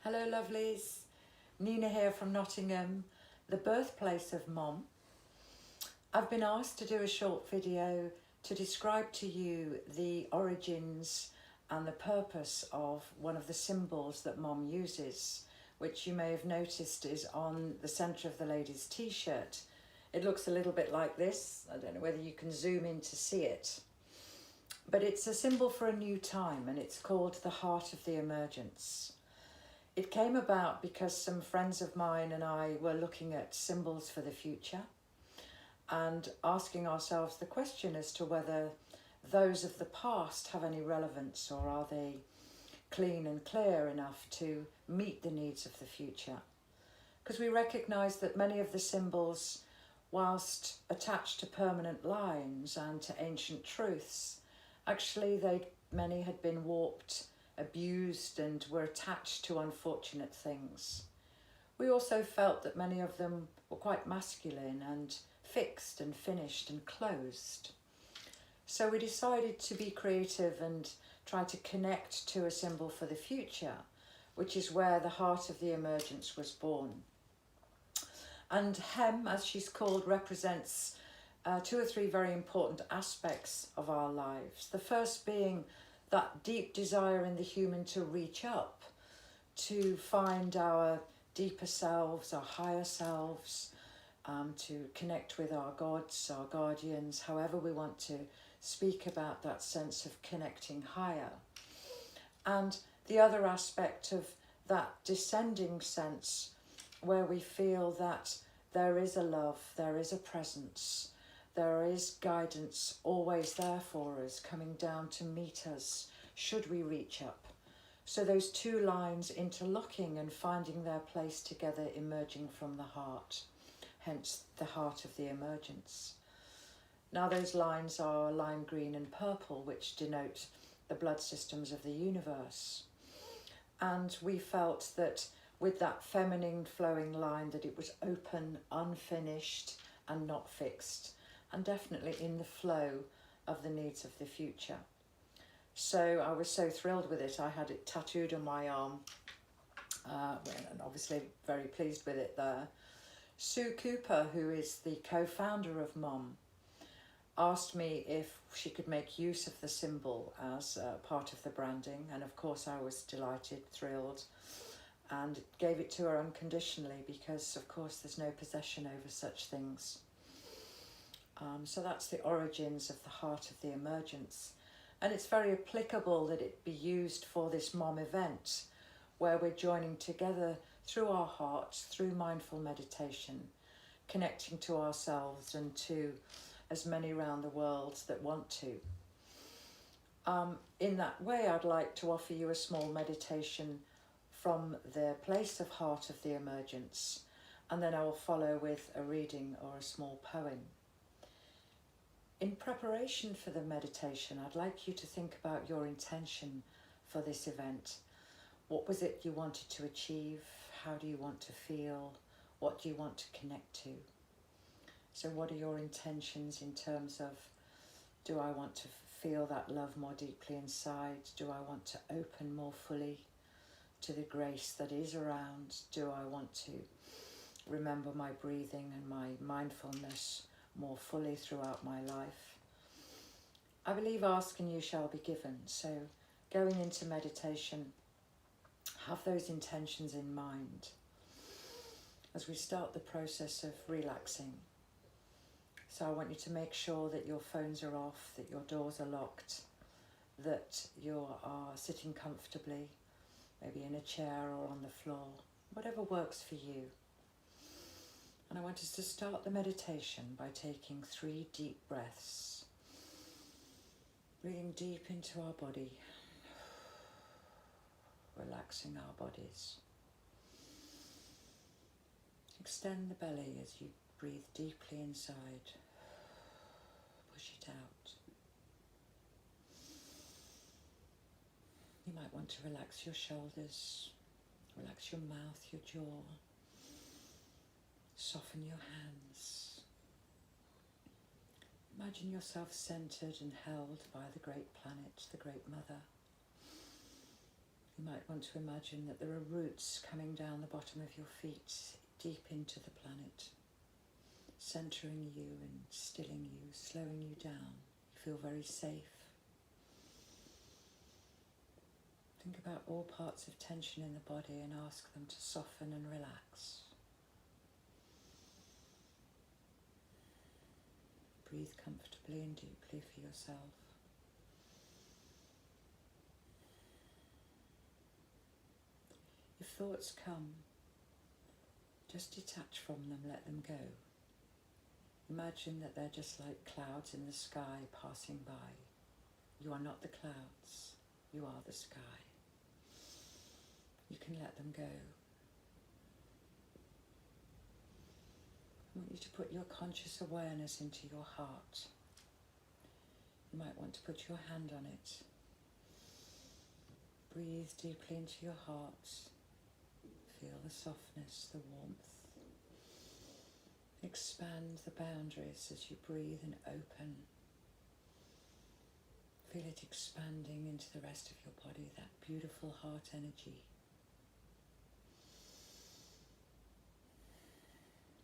Hello lovelies, Nina here from Nottingham, the birthplace of Mom. I've been asked to do a short video to describe to you the origins and the purpose of one of the symbols that Mom uses, which you may have noticed is on the centre of the lady's t-shirt. It looks a little bit like this. I don't know whether you can zoom in to see it. But it's a symbol for a new time, and it's called the Heart of Emergence. It came about because some friends of mine and I were looking at symbols for the future and asking ourselves the question as to whether those of the past have any relevance, or are they clean and clear enough to meet the needs of the future. Because we recognise that many of the symbols, whilst attached to permanent lines and to ancient truths, actually many had been warped, abused, and were attached to unfortunate things. We also felt that many of them were quite masculine and fixed and finished and closed. So we decided to be creative and try to connect to a symbol for the future, which is where the Heart of the Emergence was born. And Hem, as she's called, represents two or three very important aspects of our lives. The first being that deep desire in the human to reach up, to find our deeper selves, our higher selves, to connect with our gods, our guardians, however we want to speak about that sense of connecting higher. And the other aspect of that descending sense, where we feel that there is a love, there is a presence, there is guidance always there for us, coming down to meet us should we reach up. So those two lines interlocking and finding their place together, emerging from the heart, hence the Heart of the Emergence. Now those lines are lime green and purple, which denote the blood systems of the universe. And we felt that with that feminine flowing line, that it was open, unfinished and not fixed, and definitely in the flow of the needs of the future. So I was so thrilled with it. I had it tattooed on my arm, and obviously very pleased with it there. Sue Cooper, who is the co-founder of MOMM, asked me if she could make use of the symbol as part of the branding, and of course I was delighted, thrilled, and gave it to her unconditionally, because of course there's no possession over such things. So that's the origins of the Heart of the Emergence. And it's very applicable that it be used for this MOMM event, where we're joining together through our hearts, through mindful meditation, connecting to ourselves and to as many around the world that want to. In that way, I'd like to offer you a small meditation from the place of Heart of the Emergence, and then I will follow with a reading or a small poem. In preparation for the meditation, I'd like you to think about your intention for this event. What was it you wanted to achieve? How do you want to feel? What do you want to connect to? So what are your intentions in terms of, do I want to feel that love more deeply inside? Do I want to open more fully to the grace that is around? Do I want to remember my breathing and my mindfulness more fully throughout my life? I believe ask and you shall be given. So going into meditation, have those intentions in mind as we start the process of relaxing. So I want you to make sure that your phones are off, that your doors are locked, that you are sitting comfortably, maybe in a chair or on the floor, whatever works for you. And I want us to start the meditation by taking 3 deep breaths, breathing deep into our body, relaxing our bodies. Extend the belly as you breathe deeply inside, push it out. You might want to relax your shoulders, relax your mouth, your jaw. Soften your hands. Imagine yourself centered and held by the great planet, the great mother. You might want to imagine that there are roots coming down the bottom of your feet, deep into the planet, centering you and stilling you, slowing you down. You feel very safe. Think about all parts of tension in the body and ask them to soften and relax. Breathe comfortably and deeply for yourself. If thoughts come, just detach from them, let them go. Imagine that they're just like clouds in the sky passing by. You are not the clouds, you are the sky. You can let them go. I want you to put your conscious awareness into your heart. You might want to put your hand on it. Breathe deeply into your heart. Feel the softness, the warmth. Expand the boundaries as you breathe and open. Feel it expanding into the rest of your body, that beautiful heart energy.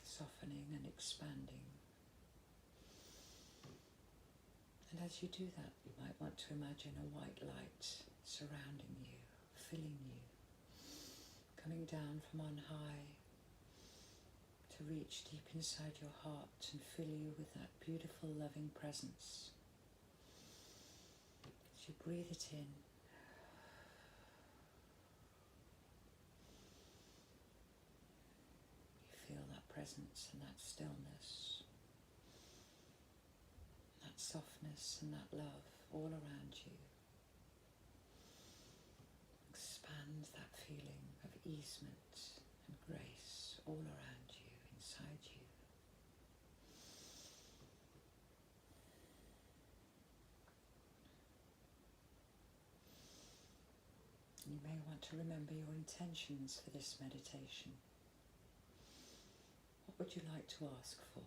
Softening and expanding. And as you do that, you might want to imagine a white light surrounding you, filling you, coming down from on high to reach deep inside your heart and fill you with that beautiful, loving presence. As you breathe it in, feel that presence and that stillness, that softness and that love all around you. Expand that feeling of easement and grace all around you, inside you. You may want to remember your intentions for this meditation. What would you like to ask for?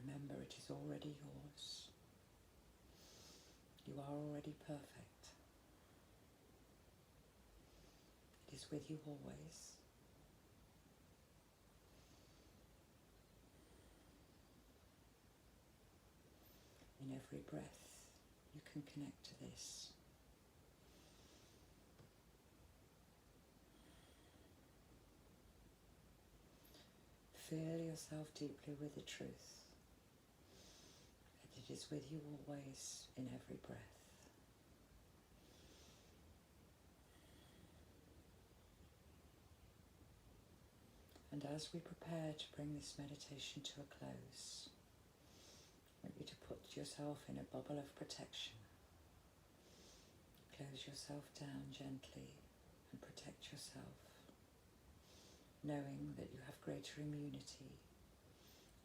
Remember, it is already yours. You are already perfect. It is with you always. In every breath, you can connect to this. Fill yourself deeply with the truth that it is with you always in every breath. And as we prepare to bring this meditation to a close, I want you to put yourself in a bubble of protection. Close yourself down gently and protect yourself, knowing that you have greater immunity,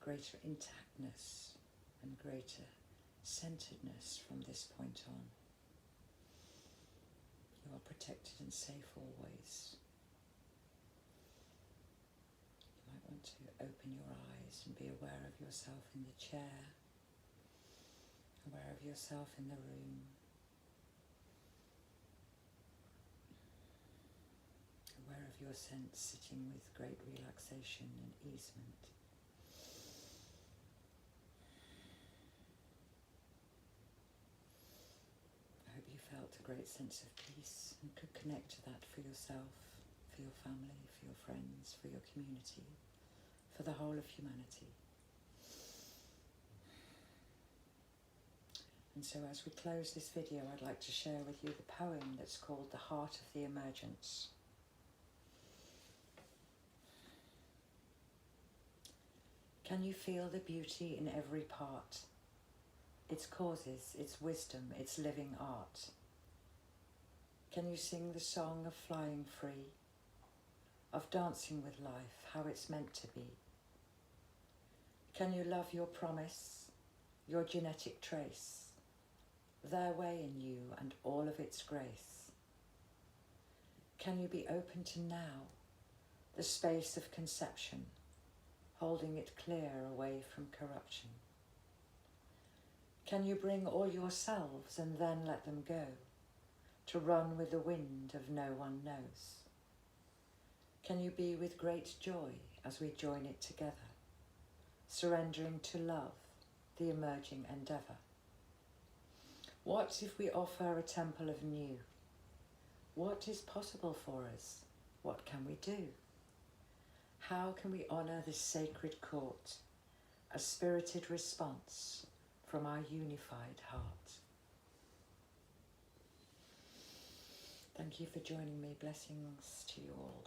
greater intactness, and greater centeredness from this point on. You are protected and safe always. You might want to open your eyes and be aware of yourself in the chair, aware of yourself in the room, aware of your sense sitting with great relaxation and easement. I hope you felt a great sense of peace and could connect to that for yourself, for your family, for your friends, for your community, for the whole of humanity. And so as we close this video, I'd like to share with you the poem that's called The Heart of Emergence. Can you feel the beauty in every part? Its causes, its wisdom, its living art? Can you sing the song of flying free, of dancing with life, how it's meant to be? Can you love your promise, your genetic trace, their way in you and all of its grace? Can you be open to now, the space of conception, holding it clear away from corruption? Can you bring all yourselves and then let them go, to run with the wind of no one knows? Can you be with great joy as we join it together, surrendering to love, the emerging endeavour? What if we offer a temple of new? What is possible for us? What can we do? How can we honour this sacred court, a spirited response from our unified heart? Thank you for joining me. Blessings to you all.